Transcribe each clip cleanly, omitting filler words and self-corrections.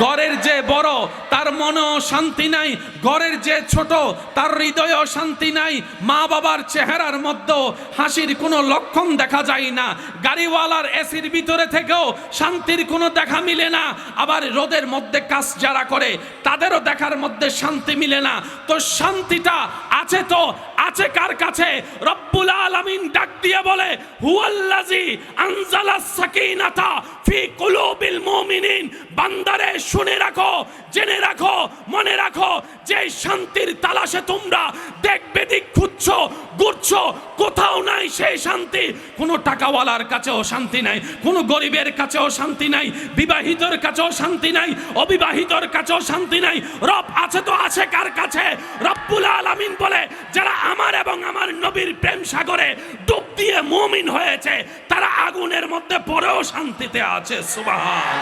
ঘরের যে বড় তার মনেও শান্তি নাই, ঘরের যে ছোট তার হৃদয়েও শান্তি নাই, মা বাবার চেহারার মধ্যেও হাসির কোনো লক্ষণ দেখা যায় না, গাড়িওয়ালার এসির ভিতরে থেকেও শান্তির কোনো দেখা মিলে না, আবার রোদের মধ্যে কাজ যারা করে তাদেরও দেখার মধ্যে শান্তি মিলে না। তো শান্তিটা আছে তো আছে কার কাছে? রব্বুল আলামিন ডাক দিয়ে বলে, হুয়াল্লাযী আনজালাস সাকিনাতা ফি কুলুবিল মুমিনিন। বান্দারে শুনে রাখো, জেনে রাখো, মনে রাখো, যে শান্তির তালাশে তোমরা দেখবে দিক খুঁজছো, ঘুরছো, কোথাও নাই সেই শান্তি। কোনো টাকাওয়ালার কাছেও শান্তি নাই, কোনো গরিবের কাছেও শান্তি নাই, বিবাহিতর কাছেও শান্তি নাই, অবিবাহিতর কাছেও শান্তি নাই। রব আছে তো আছে কার কাছে? রব্বুল আলামিন বলে, যারা আমার এবং আমার নবীর প্রেম সাগরে ডুব দিয়ে মুমিন হয়েছে তারা আগুনের মধ্যে পড়েও শান্তিতে আছে। সুবহান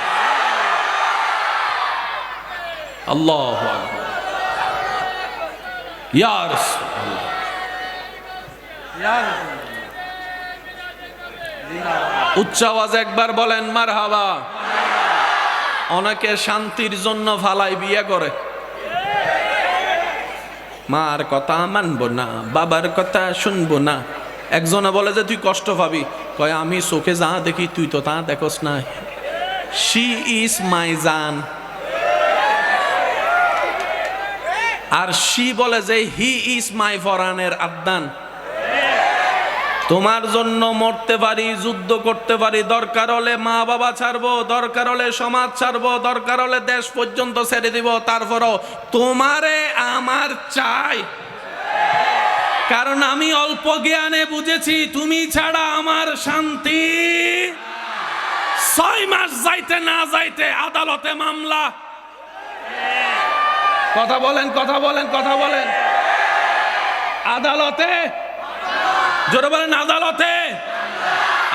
আল্লাহু আকবার। ইয়া রাসূলুল্লাহ, উচ্চ আওয়াজে একবার বলেন মারহাবা। অনেকে শান্তির জন্য ফালাই বিয়ে করে, মার কথা মানবো না, বাবার কথা শুনবো না। একজনে বলে যে তুই কষ্ট পাবি, কয় আমি চোখে যা দেখি তুই তো তা দেখোস না। শি ইজ মাই জান। আর শি বলে যে হি ইজ মাই ফরানের আদান। তোমার জন্য মরতে পারি, যুদ্ধ করতে পারি, দরকার হলে মা বাবা ছাড়বো, দরকার হলে সমাজ ছাড়বো, দরকার হলে দেশ পর্যন্ত ছেড়ে দিব, তারপরও তোমারে আমার চাই। কারণ আমি অল্প জ্ঞানে বুঝেছি তুমি ছাড়া আমার শান্তি। 6 মাস যাইতে না যাইতে আদালতে মামলা। কথা বলেন, কথা বলেন, কথা বলেন। আদালতে, জোরে বলেন আদালতে।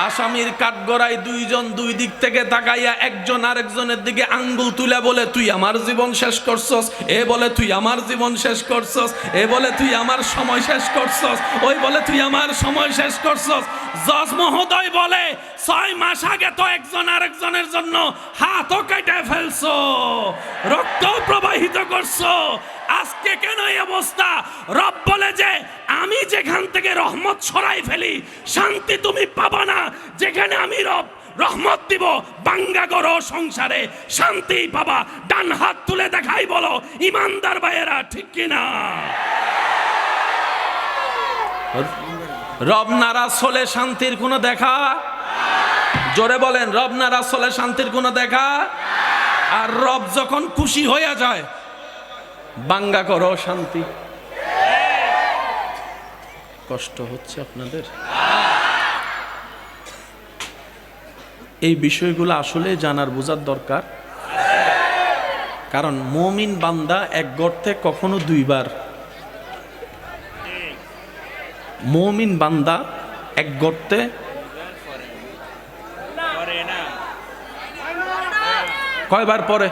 আসামির কাঠগড়ায় দুইজন দুই দিক থেকে তাকাইয়া একজন আরেকজনের দিকে আঙ্গুল তুলে বলে, তুই আমার জীবন শেষ করছস। এ বলে তুই আমার জীবন শেষ করছস। এ বলে তুই আমার সময় শেষ করছস। ওই বলে তুই আমার সময় শেষ করছস। জজ মহোদয় বলে, 6 মাস আগে তো একজন আরেকজনের জন্য হাতও কেটে ফেলছো, রক্ত প্রবাহিত করছো, আজকে কেন এই অবস্থা? রব বলে যে আমি যেখান থেকে রহমত ছড়াই ফেলি শান্তি তুমি পাবা না। যেখানে আমি রব রহমত দিব বাঙ্গা করো সংসারে শান্তি পাবা। ডান হাত তুলে দেখাই বলো ইমানদার ভাইয়েরা, ঠিক কিনা? রব নারাজ হলে শান্তির কোনো দেখা? জোরে বলেন, রব নারাজ হলে শান্তির কোনো দেখা? আর রব যখন খুশি হইয়া যায় বাঙ্গা করো শান্তি। কষ্ট হচ্ছে আপনাদের? এই বিষয়গুলো আসলে জানার বোঝার দরকার। কারণ মুমিন বান্দা এক গর্তে কখনো দুইবার, মুমিন বান্দা এক গর্তে কয়বার পরে?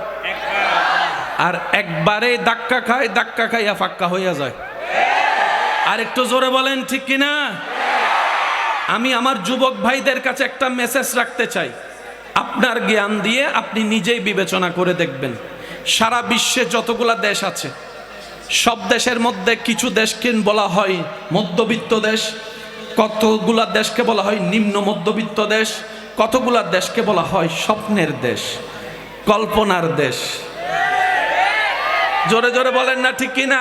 আর একবারে ধাক্কা খায়, ধাক্কা খাইয়া ফাক্কা হইয়া যায়। আর একটু জোরে বলেন, ঠিক কিনা? আমি আমার যুবক ভাইদের কাছে একটা মেসেজ রাখতে চাই। আপনার জ্ঞান দিয়ে আপনি নিজেই বিবেচনা করে দেখবেন, সারা বিশ্বে যতগুলা দেশ আছে সব দেশের মধ্যে কিছু দেশকে বলা হয় মধ্যবিত্ত দেশ, কতগুলা দেশকে বলা হয় নিম্ন মধ্যবিত্ত দেশ, কতগুলা দেশকে বলা হয় স্বপ্নের দেশ, কল্পনার দেশ। জোরে জোরে বলেন না, ঠিক কিনা?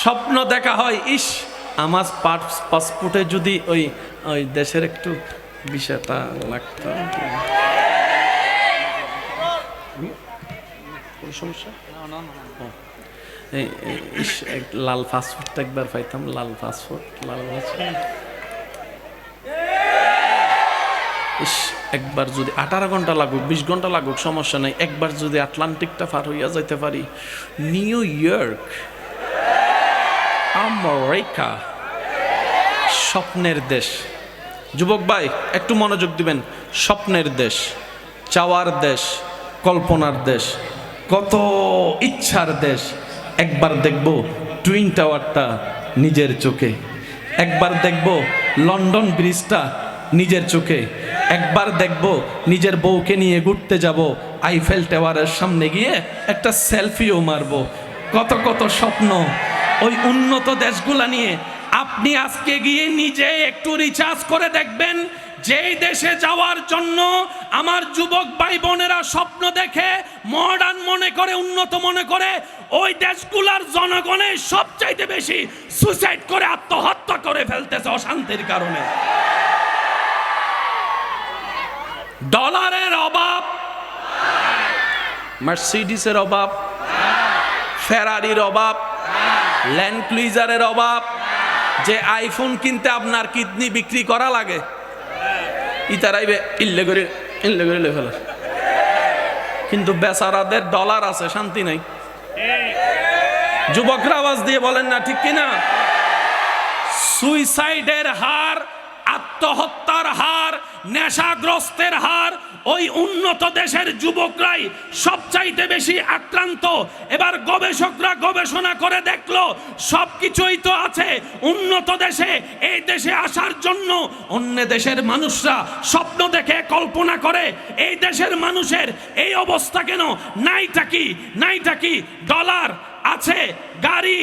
স্বপ্ন দেখা হয়, ইস আমার পাসপোর্টে যদি ওই ওই দেশের একটু বিষয়টা লাগতো। সমস্যা লাল পাসপোর্টটা একবার পাইতাম, লাল পাসপোর্ট, লাল পাসপোর্ট। ইস একবার যদি 18 ঘন্টা লাগুক, 20 ঘন্টা লাগুক, সমস্যা নাই, একবার যদি আটলান্টিকটা পার হইয়া যাইতে পারি, নিউ ইয়র্ক, আমেরিকা, স্বপ্নের দেশ। যুবক ভাই একটু মনোযোগ দিবেন, স্বপ্নের দেশ, চাওয়ার দেশ, কল্পনার দেশ, কত ইচ্ছার দেশ। একবার দেখব টুইন টাওয়ারটা নিজের চোখে, একবার দেখব লন্ডন ব্রিজটা নিজের চোখে, একবার দেখব নিজের বউকে নিয়ে ঘুরতে যাব আইফেল টাওয়ারের সামনে গিয়ে একটা সেলফিও মারবো। কত কত স্বপ্ন ওই উন্নত দেশগুলা নিয়ে। আপনি আজকে গিয়ে নিজে একটু রিচার্জ করে দেখবেন, যেই দেশে যাওয়ার জন্য আমার যুবক ভাই বোনেরা স্বপ্ন দেখে, মডার্ন মনে করে, উন্নত মনে করে, ওই দেশগুলার জনগণের সবচাইতে বেশি সুইসাইড করে, আত্মহত্যা করে ফেলতেছে অশান্তির কারণে। ডলারের অভাব, মার্সিডিসের অভাব, ফেরারির অভাব, ল্যান্ড ক্রুইজারের অভাব, যে আইফোন কিনতে আপনার কিডনি বিক্রি করা লাগে, ইতারাইবে ইল্লে করে ফেলে। কিন্তু বেচারাদের ডলার আছে, শান্তি নাই। যুবকরা আওয়াজ দিয়ে বলেন না ঠিক কিনা? সুইসাইডের হার, আত্মহত্যার হার, নেশাগ্রস্তের হার ওই উন্নত দেশের যুবকরাই সবচাইতে বেশি আক্রান্ত। এবার গবেষকরা গবেষণা করে দেখলো সবকিছুই তো আছে উন্নত দেশে। এই দেশে আসার জন্য অন্য দেশের মানুষরা স্বপ্ন দেখে কল্পনা করে এই দেশের মানুষের এই অবস্থা কেন? নাইটা কি ডলার আছে, গাড়ি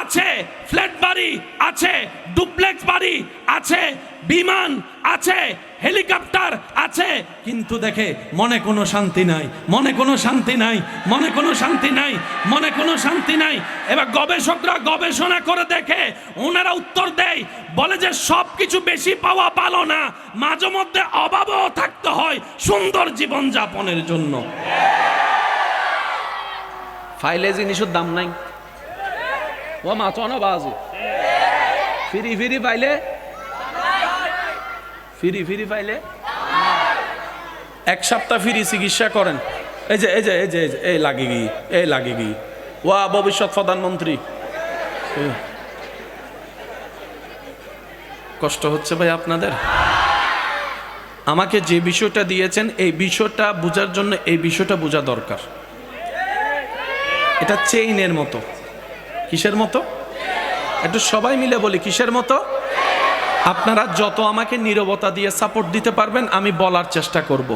আছে, ফ্ল্যাট বাড়ি আছে, ডুপ্লেক্স বাড়ি আছে, বিমান আছে, হেলিকপ্টার আছে, কিন্তু দেখে মনে কোনো শান্তি নাই, মনে কোনো শান্তি নাই, মনে কোনো শান্তি নাই, মনে কোনো শান্তি নাই। এবার গবেষকরা গবেষণা করে দেখে, ওনারা উত্তর দেয়, বলে যে সব কিছু বেশি পাওয়া ভালো না, মাঝে মধ্যে অভাবও থাকতে হয় সুন্দর জীবন যাপনের জন্য। ফাইলে জিনিসের দাম নাই, ও মাছ না বাজু ফিরি পাইলে, ফিরি পাইলে এক সপ্তাহ ফ্রি চিকিৎসা করেন। এই লাগে গি ওয়া ভবিষ্যৎ প্রধানমন্ত্রী। কষ্ট হচ্ছে ভাই আপনাদের? আমাকে যে বিষয়টা দিয়েছেন এই বিষয়টা বোঝার জন্য এই বিষয়টা বোঝা দরকার। এটা চেইনের মতো। কিসের মতো? একটু সবাই মিলে বলি, কিসের মতো? আপনারা যত আমাকে নীরবতা দিয়ে সাপোর্ট দিতে পারবেন আমি বলার চেষ্টা করব।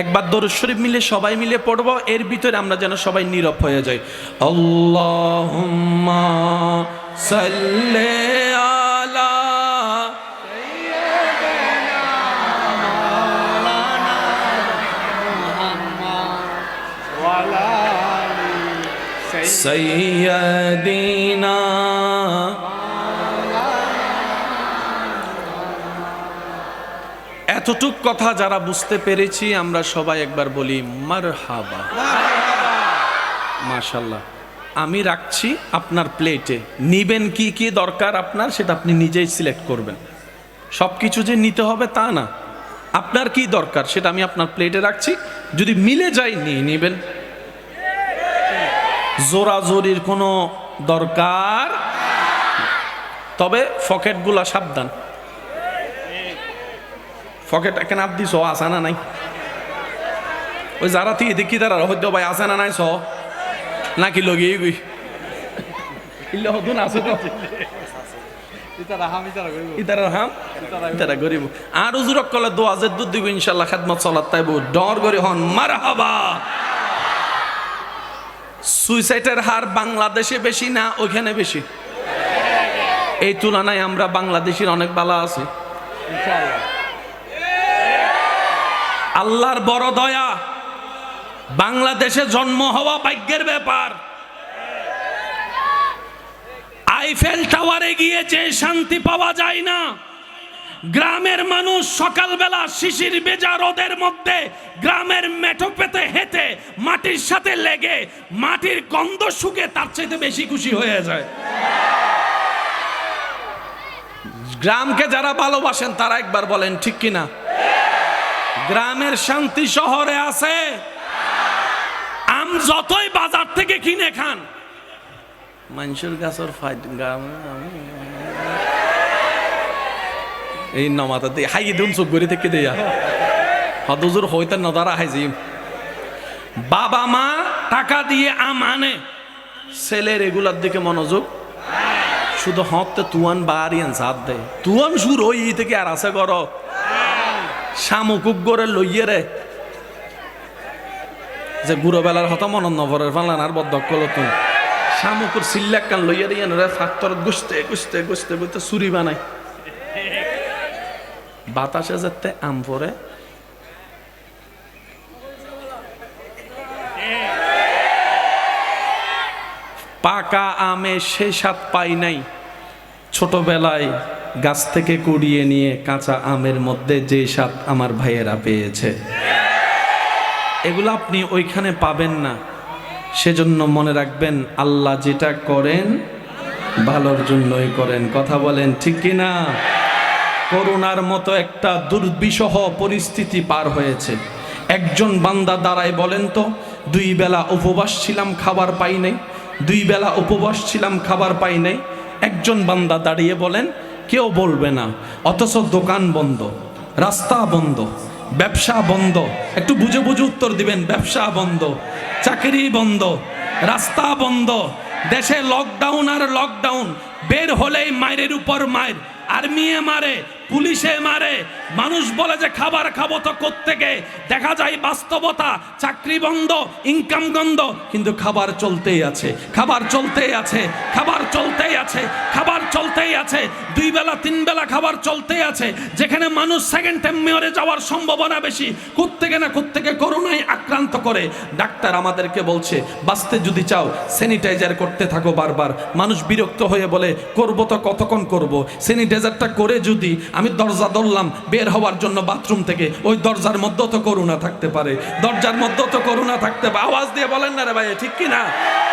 একবার দরুদ শরীফ মিলে সবাই মিলে পড়ব, এর ভিতরে আমরা যেন সবাই নীরব হয়ে যাই। আল্লাহুম্মা সাল্লি আলা সাইয়্যিদিনা মাওলানা মুহাম্মদ ওয়া আলা আলি সাইয়্যিদিনা। এতটুক কথা যারা বুঝতে পেরেছি আমরা সবাই একবার বলি মারহাবা, মাশাআল্লাহ। আমি রাখছি আপনার প্লেটে, নিবেন কি কি দরকার আপনার সেটা আপনি নিজেই সিলেক্ট করবেন। সব কিছু যে নিতে হবে তা না, আপনার কি দরকার সেটা আমি আপনার প্লেটে রাখছি, যদি মিলে যায় নিয়ে নেবেন। জোরাজোরির কোনো দরকার, তবে পকেটগুলা সাবধান। পকেট কেন আপ দিস আসে না নাই? ওই যারা তুই দেখি তারা হইতে ভাই আসে না নাই স নাকি লগিয়ে গই ইল্লে হতুন আছে তো ইতারা গরিব আর উজুরক কলে দোয়াজের দুধ দিব ইনশাল্লাহ খেদমত চলাত তাইব ডর গরি হন মারহাবা। সুইসাইডের হার বাংলাদেশে বেশি না ওইখানে বেশি? এই তুলনায় আমরা বাংলাদেশের অনেক ভালো আছি ইনশাআল্লাহ। আল্লাহর বড় দয়া, বাংলাদেশে জন্ম হওয়া ভাগ্যের ব্যাপার। আইফেল টাওয়ারে গিয়ে যে শান্তি পাওয়া যায় না, গ্রামের মানুষ সকালবেলা শিশির ভেজা রোদের মধ্যে গ্রামের মেঠো পেতে হেঁটে মাটির সাথে লেগে মাটির গন্ধ শুকে তার চাইতে বেশি খুশি হয়ে যায়। গ্রামকে যারা ভালোবাসেন তারা একবার বলেন ঠিক কিনা? গ্রামের শান্তি শহরে আছে? আম যতই বাজার থেকে কিনে খান, মানুষের গাছের ফাইট এই নমাতা দিয়ে হাই দিন চোখ করে থেকে দেয়া হদুজুর হইতে নদারা হাইজি। বাবা মা টাকা দিয়ে আম আনে, ছেলের এগুলার দিকে মনোযোগ শুধু হকতে তুয়ান বাড়িয়ান সাথ দেয়। তুয়ান সুর ওই থেকে আর আছে গর শামুকুক গড়ে লইয়ে রে যে গুড়ো বেলার হত মনন নভরের ফালান আর বদ্ধকল তুন শামুকুর সিল্লাক কান লইয়া দিয়ে ফাক্তর গুছতে গুছতে গুছতে গুছতে চুরি বানাই বাতাসে যেতে আম পরে পাকা আমে সে স্বাদ পাই নাই ছোটবেলায় গাছ থেকে কুড়িয়ে নিয়ে কাঁচা আমের মধ্যে যে স্বাদ আমার ভাইয়েরা পেয়েছে এগুলো আপনি ওইখানে পাবেন না। সেজন্য মনে রাখবেন আল্লাহ যেটা করেন ভালোর জন্যই করেন। কথা বলেন ঠিক কিনা? করোনার মতো একটা দুর্বিষহ পরিস্থিতি পার হয়েছে। একজন বান্দা দাঁড়ায় বলেন তো, 2 বেলা উপবাস ছিলাম খাবার পাই নাই, 2 বেলা উপবাস ছিলাম খাবার পাই নাই। একজন বান্দা দাঁড়িয়ে বলেন, কেউ বলবে না। অথচ দোকান বন্ধ, রাস্তা বন্ধ, ব্যবসা বন্ধ। একটু বুঝে বুঝে উত্তর দিবেন। ব্যবসা বন্ধ, চাকরি বন্ধ, রাস্তা বন্ধ, দেশে লকডাউন আর লকডাউন। বের হলেই মায়ের উপর মায়ের, আর্মিয়ে মারে, পুলিশে মারে। মানুষ বলে যে খাবার খাবো তো কোত্থেকে, দেখা যায় বাস্তবতা চাকরি বন্ধ, ইনকাম বন্ধ, কিন্তু খাবার চলতেই আছে, খাবার চলতেই আছে, খাবার চলতেই আছে, খাবার চলতেই আছে। 2 বেলা 3 বেলা খাবার চলতেই আছে। যেখানে মানুষ সেকেন্ড টাইম মেয়রে যাওয়ার সম্ভাবনা বেশি, কোত্থেকে না কোত্থেকে করোনায় আক্রান্ত করে। ডাক্তার আমাদেরকে বলছে বাঁচতে যদি চাও স্যানিটাইজার করতে থাকো বারবার। মানুষ বিরক্ত হয়ে বলে করবো তো কতক্ষণ করব, স্যানিটাইজারটা করে যদি আমি দরজা ধরলাম বের হওয়ার জন্য বাথরুম থেকে, ওই দরজার মধ্যেও তো করোনা থাকতে পারে, দরজার মধ্যেও তো করোনা থাকতে পারে। আওয়াজ দিয়ে বলেন না রে ভাই, ঠিক কি না?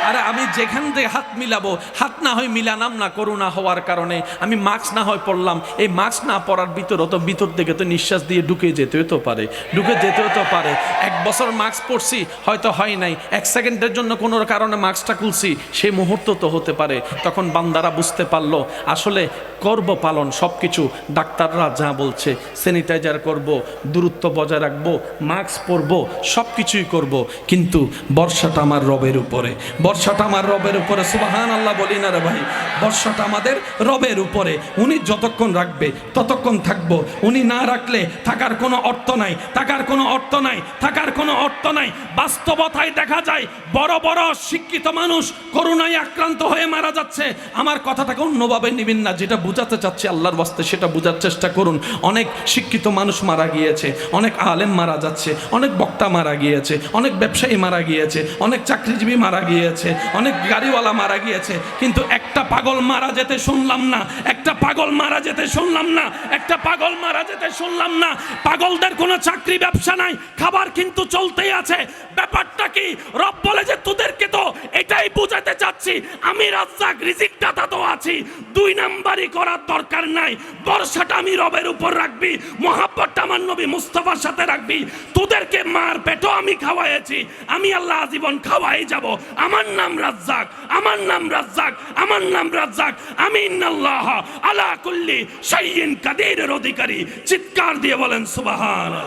আরে আমি যেখান থেকে হাত মিলাবো, হাত না হয় মিলানাম না করোনা হওয়ার কারণে, আমি মাস্ক না হয় পরলাম। এই মাস্ক না পরার ভিতর তো ভিতর থেকে তো নিঃশ্বাস দিয়ে ঢুকে যেতেও তো পারে, ঢুকে যেতেও তো পারে। 1 বছর মাস্ক পরছি, হয়তো হয় নাই, 1 সেকেন্ডের জন্য কোনো কারণে মাস্কটা খুলছি, সেই মুহূর্ত তো হতে পারে। তখন বান্দারা বুঝতে পারলো আসলে করব পালন সব কিছু। ডাক্তাররা যা বলছে, স্যানিটাইজার করব, দূরত্ব বজায় রাখবো, মাস্ক পরবো, সব কিছুই করব। কিন্তু বর্ষাটা আমার রবের উপরে, বর্ষাটা আমার রবের উপরে। সুবহান আল্লাহ বলি না রে ভাই? বর্ষাটা আমাদের রবের উপরে। উনি যতক্ষণ রাখবে ততক্ষণ থাকবো, উনি না রাখলে থাকার কোনো অর্থ নাই, থাকার কোনো অর্থ নাই, থাকার কোনো অর্থ নাই। বাস্তবতায় দেখা যায় বড় বড় শিক্ষিত মানুষ করোনায় আক্রান্ত হয়ে মারা যাচ্ছে। আমার কথাটাকে অন্যভাবে নিবেন না, যেটা বুঝাতে চাচ্ছি আল্লাহর ওয়াস্তে সেটা বোঝার চেষ্টা করুন। অনেক শিক্ষিত মানুষ মারা গিয়েছে, অনেক আলেম মারা যাচ্ছে, অনেক বক্তা মারা গিয়েছে, অনেক ব্যবসায়ী মারা গিয়েছে, অনেক চাকরিজীবী মারা গিয়েছে, অনেক গাড়িওয়ালা মারা গিয়েছে। কিন্তু একটা পাগল মারা যেতে শুনলাম না, একটা পাগল মারা যেতে শুনলাম না, একটা পাগল মারা যেতে শুনলাম না। পাগলদের কোনো চাকরি ব্যবসা নাই, খাবার কিন্তু চলতেই আছে। ব্যাপারটা কি? রব বলে যে তোদেরকে তো এটাই বুঝাতে চাচ্ছি, আমি রাজ্জাক, রিজিক দাতা তো আছি, 2 নাম্বারই করার দরকার নাই। বর্ষাটা আমি রবের উপর রাখবি, মহাব্বতটা আমার নবী মুস্তাফার সাথে রাখবি। তোদেরকে মার পেটও আমি খাওয়াইছি, আমি আল্লাহ আজীবন খাওয়াই যাব। আমার নাম রাজ্জাক, আমার নাম রাজ্জাক, আমার নাম রাজ্জাক। আমি ইন্নাল্লাহ আলা কুল্লি শাইইন কাদিরের অধিকারী। চিৎকার দিয়ে বলেন সুবহানাল্লাহ।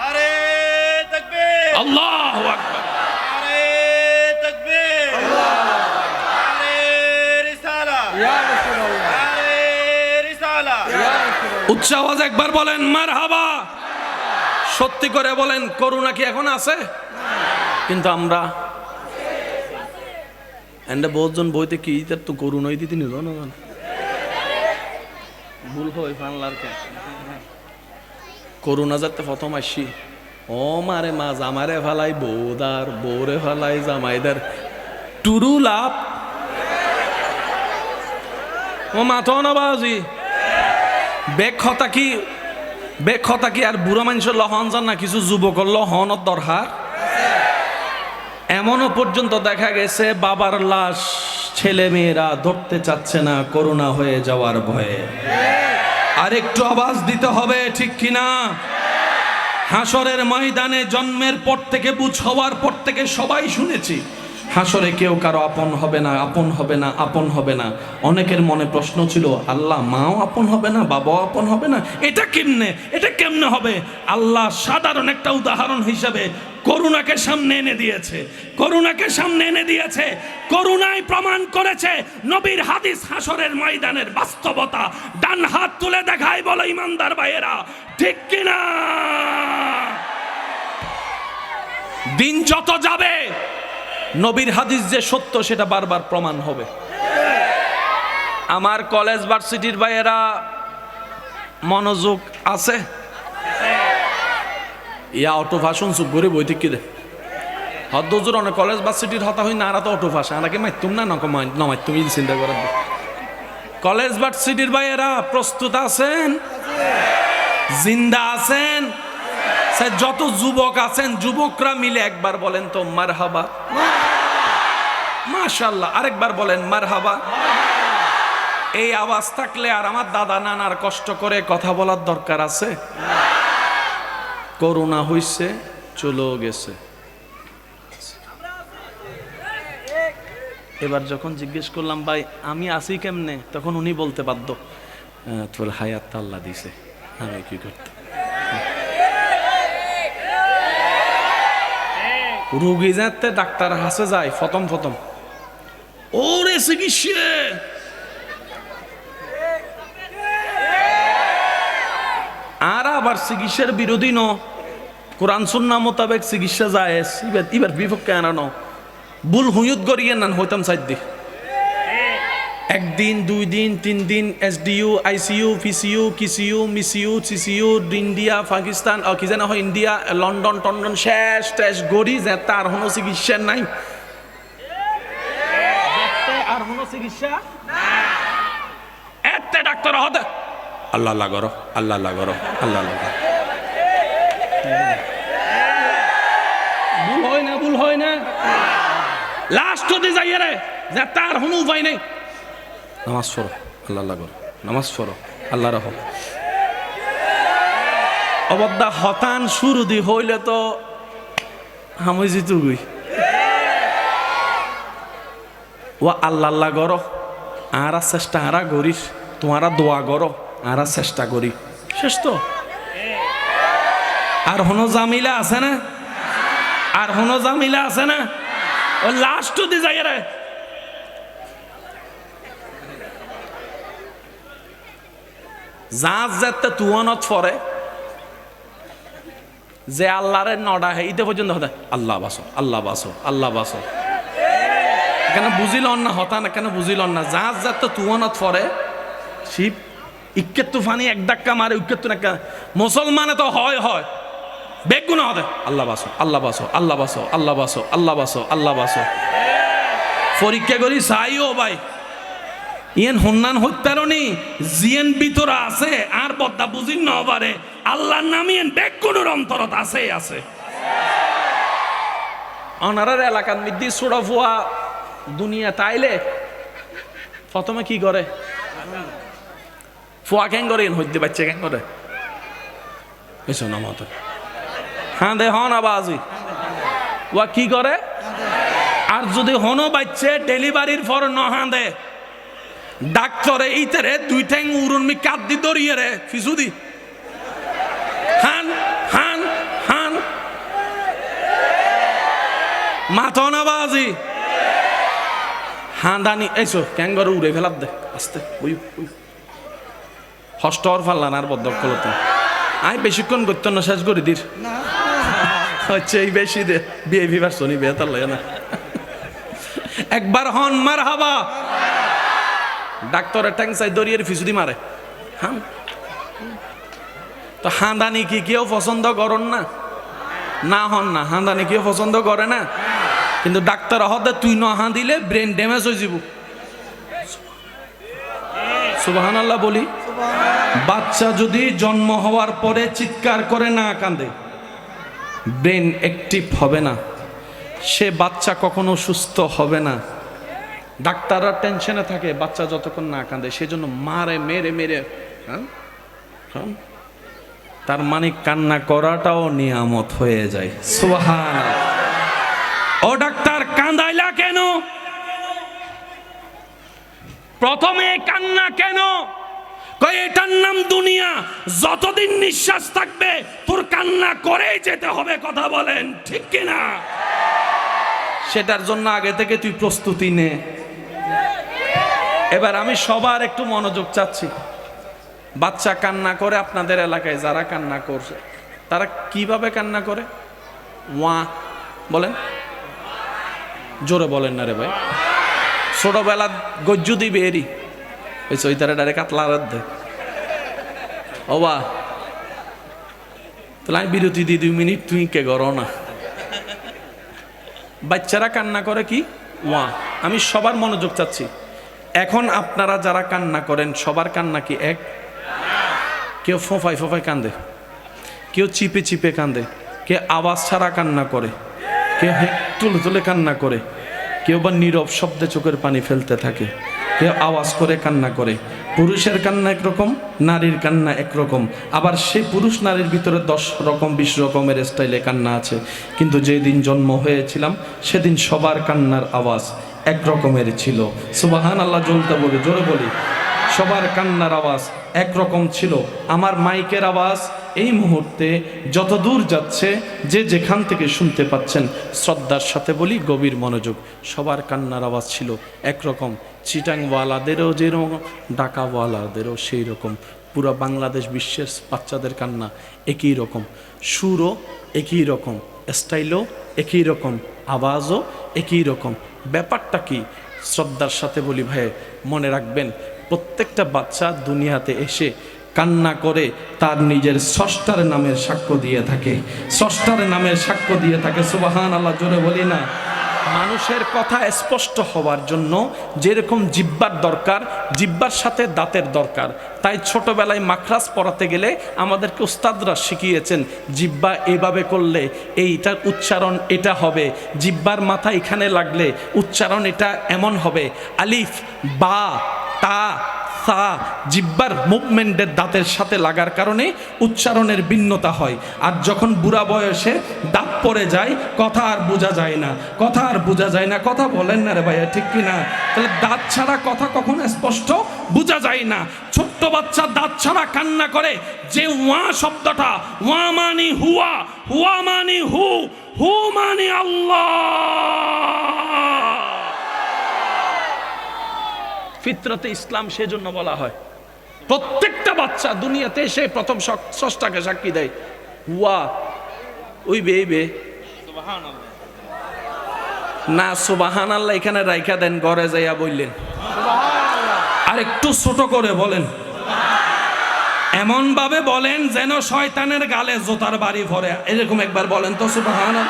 আরে তাকবীর, আল্লাহু আকবার, আরে তাকবীর, আরে রিসালা, ইয়া রাসূলুল্লাহ, আরে রিসালা, ইয়া রাসূলুল্লাহ। উচ্চ আওয়াজে একবার বলেন মারহাবা। সত্যি করে বলেন, করোনা কি এখন আছে? কিন্তু আমরা এন্ড বহুজন বইতে কি তার তো করোনাই দিতে নিল না, ভুল হয় ফানলার কে করোনা যাতে প্রথম আসি ও মারে মা জামারে ফালাই বৌদার, বৌরে ফালাই জামাইদার, টুরু লাভ ও মাথো না বাজি বেক্ষতা কি আর বুড়ো মানুষের লহন যান না, কিছু যুবকর লহনত দরকার। এমনও পর্যন্ত দেখা গেছে বাবার লাশ ছেলে মেয়েরা ধরতে চাচ্ছে না করোনা হয়ে যাওয়ার ভয়ে। আর একটু আওয়াজ দিতে হবে, ঠিক কিনা? হাসরের ময়দানে জন্মের পর থেকে বুঝ হওয়ার পর থেকে সবাই শুনেছি হাসরে কেউ কারো আপন হবে না, আপন হবে না, আপন হবে না। অনেকের মনে প্রশ্ন ছিল, আল্লাহ মাও আপন হবে না, বাবাও আপন হবে না, এটা কেমনে হবে? আল্লাহ সাধারণ একটা উদাহরণ হিসেবে করোনাকে সামনে এনে দিয়েছে, করোনাকে সামনে এনে দিয়েছে। করোনায় প্রমাণ করেছে নবীর হাদিস হাসরের ময়দানের বাস্তবতা। ডান হাত তুলে দেখায় বলো ইমানদার ভাইয়েরা, ঠিক কিনা? দিন যত যাবে নবীর হাদিস যে সত্য সেটা বারবার প্রমাণ হবে। আমার কলেজ ভার্সিটির ভাইয়েরা মনোযোগ আছে? ইয়া অটো ভাষণ চুপ করে বই ঠিক দে হদ্দজোর অনেক কলেজ ভার্সিটির হতা হই না আর তো অটো ভাষা আনাকে মাইতুম না নমাই তুমি চিন্তা করার কলেজ ভার্সিটির ভাইয়েরা প্রস্তুত আছেন? জিন্দা আছেন? যত যুবক আছেন যুবকরা মিলে একবার বলেন তো মারহাবা, মাশাআল্লাহ। আরেকবার বলেন মারহাবা। এই আওয়াজ থাকলে আর আমার দাদা নানার কষ্ট করে কথা বলার দরকার আছে? করোনা হইছে, চলে গেছে। এবার যখন জিজ্ঞেস করলাম ভাই আমি আছি কেমনে, তখন উনি বলতে বাধ্য তোর হায়াত আল্লাহ দিছে, আমি কি করতে। রুগী যাতে ডাক্তার হাসে যায় প্রথম ওরে চিকিৎসা আর আবার চিকিৎসার বিরোধী ন, কোরআন সুন্নাহ মোতাবেক চিকিৎসা যায় এবার বিপক্ষে আনানো ভুল হুইয়ত গড়িয়ে নান হইতাম সাইড দি একদিন 2 দিন 3 দিন SDU ICU PCU KCU MCU CCU India Pakistan কি জানা হয় ইন্ডিয়া লন্ডন টন্ডন শেষ টেস গড়ি যে তার কোনো চিকিৎসা নাই, আর কোনো চিকিৎসা এতে ডাক্তার হতে আল্লাহ আল্লাহ করো আল্লাহ আল্লাহ করো আল্লাহ আল্লাহ। ভুল হয় না লাস্ট যদি যাইয়ে রে যে তার কোনো উপায় নেই, নামাজ পড়ো আল্লাহ আল্লাহ করো, নামাজ পড়ো আল্লাহ রাহ। অবদ্দা হতান শুরু দি হইলে তো আমি জিতু গই ও আল্লাহ আল্লাহ করো আর চেষ্টা আরা করিস, তোমারা দোয়া করো আর চেষ্টা করি, শেষ তো। আর হনো জামিলা আছে না, আর হনো জামিলা আছে না, ও লাস্ট দি যাই রে যার যাতে তুয়ানত পরে যে আল্লাহরে নডা ইতে পর্যন্ত হতে আল্লাহ বাসো আল্লাহ বাসো আল্লাহ বাসো। কেন বুঝিল না হতা না, কেন বুঝিল না যার যাতে তুয়ানত পরে শিব ইক্কের তুফানি এক ডাক্কা মারে উইকেট তো না মুসলমানে তো হয় বেগুনা হতে আল্লাহ বাসো আল্লাহ বাসো আল্লাহ বাসো আল্লাহ বাসো আল্লাহ বাসো আল্লাহ বাসো। পরীক্ষা করি চাইও ভাই ইয়েন হন্নান হত্যারণী জিয়েন ভিতরে আছে আর বদ্দা বুঝিন ন পারে আল্লাহর নামিয়েন বেগুনের অন্তরত আছে। অনারার এলাকার মধ্যে ছোড়া ফুয়া দুনিয়া তাইলে প্রথমে কি করে ফুয়া কেন করে হইতে বাচ্চা কেন করে এসো না মত হ্যাঁ দে হন আবাজি ওয়া কি করে। আর যদি হনো বাচ্চে ডেলিভারির পর নহাঁ দে ডাক্তারে ইতারে 2 ঠ্যাং উড়নমি কাট দি দরিয়ে রে ফিসু দি হান হান হান মাথা না বাজি হাঁদানি এসো ক্যাঙ্গর উড়ে ফেলার দে আস্তে ওই হস্টর ফাল্লান আর বদ্ধকলতে আই বেশিক্ষণ করতে না শেষ করে দির হচ্ছে এই বেশি দে বিয়ে বিবার শনি বিয়ে তার লাগে না একবার হন মার হাবা ডাক্তারের ট্যাং চাই দরিয়ে ফিসুদি মারে হ্যাঁ তো হাঁদানি কি কেউ পছন্দ করন না হন না হাঁদানি কেউ পছন্দ করে না, কিন্তু ডাক্তার হতে তুই ন হাঁ দিলে ব্রেন ড্যামেজ হয়ে যাব। সুবহানাল্লাহ বলি। বাচ্চা যদি জন্ম হওয়ার পরে চিৎকার করে না কাঁদে ব্রেন অ্যাক্টিভ হবে না, সে বাচ্চা কখনো সুস্থ হবে না। ডাক্তাররা টেনশনে থাকে বাচ্চা যতক্ষণ না কাঁদে, সেজন্য মারে মেরে মেরে তার মানে কান্না করাটাও নিয়ামত হয়ে যায়। সুবহানাল্লাহ। ও ডাক্তার কাঁদাইলা কেন, প্রথমে কান্না কেন? কই এটার নাম দুনিয়া, যতদিন নিঃশ্বাস থাকবে তোর কান্না করেই যেতে হবে। কথা বলেন ঠিক কিনা? সেটার জন্য আগে থেকে তুই প্রস্তুতি নে। এবার আমি সবার একটু মনোযোগ চাচ্ছি। বাচ্চা কান্না করে আপনাদের এলাকায় যারা কান্না করছে তারা কিভাবে কান্না করে? ওয়া বলেন, জোরে বলেন না রে ভাই। ছোটবেলা গজ্জু দিবে এরি ওই চৈতারে ডারে কাতলা রাধে ওবা, তাহলে আমি বিরতি দিই 2 মিনিট, তুই কে করো না। বাচ্চারা কান্না করে কি ওয়া, আমি সবার মনোযোগ চাচ্ছি। এখন আপনারা যারা কান্না করেন সবার কান্না কি এক? কেউ ফোঁফায় ফোঁফায় কান্দে, কেউ চিপে চিপে কান্দে, কেউ আওয়াজ ছাড়া কান্না করে, কেউ তুলে তুলে কান্না করে, কেউ বা নীরব শব্দে চোখের পানি ফেলতে থাকে, কেউ আওয়াজ করে কান্না করে। পুরুষের কান্না একরকম, নারীর কান্না একরকম। আবার সেই পুরুষ নারীর ভিতরে 10 রকম 20 রকমের স্টাইলে কান্না আছে। কিন্তু যেদিন জন্ম হয়েছিলাম সেদিন সবার কান্নার আওয়াজ এক রকমের ছিল। সুবহানাল্লাহ, জ্বলতে বলি, জোরে বলি। সবার কান্নার আওয়াজ একরকম ছিল। আমার মাইকের আওয়াজ এই মুহূর্তে যত দূর যাচ্ছে, যে যেখান থেকে শুনতে পাচ্ছেন, শ্রদ্ধার সাথে বলি, গভীর মনোযোগ। সবার কান্নার আওয়াজ ছিল একরকম। চিটাংওয়ালাদেরও যেরকম, ঢাকাওয়ালাদেরও সেই রকম। পুরো বাংলাদেশ বিশ্বের বাচ্চাদের কান্না একই রকম, সুরও একই রকম, স্টাইলও একই রকম, আওয়াজও একই রকম। ব্যাপারটা কি? শ্রদ্ধার সাথে বলি ভাই, মনে রাখবেন, প্রত্যেকটা বাচ্চা দুনিয়াতে এসে কান্না করে তার নিজের স্রষ্টার নামের সাক্ষ্য দিয়ে থাকে, স্রষ্টার নামের সাক্ষ্য দিয়ে থাকে। সুবহানাল্লাহ, জোরে বলি না। মানুষের কথা স্পষ্ট হওয়ার জন্য যেরকম জিহ্বার দরকার, জিহ্বার সাথে দাঁতের দরকার। তাই ছোটবেলায় মাখরাজ পড়াতে গেলে আমাদেরকে উস্তাদরা শিখিয়েছেন, জিহ্বা এভাবে করলে এইটার উচ্চারণ এটা হবে, জিহ্বার মাথা এখানে লাগলে উচ্চারণ এটা এমন হবে। আলিফ, বা, তা, সা, জিহ্বার মুভমেন্টের দাঁতের সাথে লাগার কারণে উচ্চারণের ভিন্নতা হয়। আর যখন বুড়া বয়সে দাঁত পড়ে যায়, কথা আর বোঝা যায় না, কথা আর বোঝা যায় না। কথা বলেন না রে ভাইয়া, ঠিক কি না? তাহলে দাঁত ছাড়া কথা কখনো স্পষ্ট বোঝা যায় না। ছোট্ট বাচ্চা দাঁত ছাড়া কান্না করে। যে ওয়া শব্দটা, ওয়া মানি হুয়া, হুয়া মানি হু, হু মানি আল্লাহ। ফিতরতে ইসলাম সেজন্য বলা হয়। প্রত্যেকটা বাচ্চা দুনিয়াতে এসে প্রথম স্রষ্টাকে সাক্ষী দেয়, ওয়া ওই বে না। সুবহানাল্লাহ এখানে রাইখা দেন, ঘরে যাইয়া বললেন। আর একটু ছোট করে বলেন, এমন ভাবে বলেন যেন শয়তানের গালে জোতার বাড়ি ভরে। এরকম একবার বলেন তো সুবহানাল্লাহ।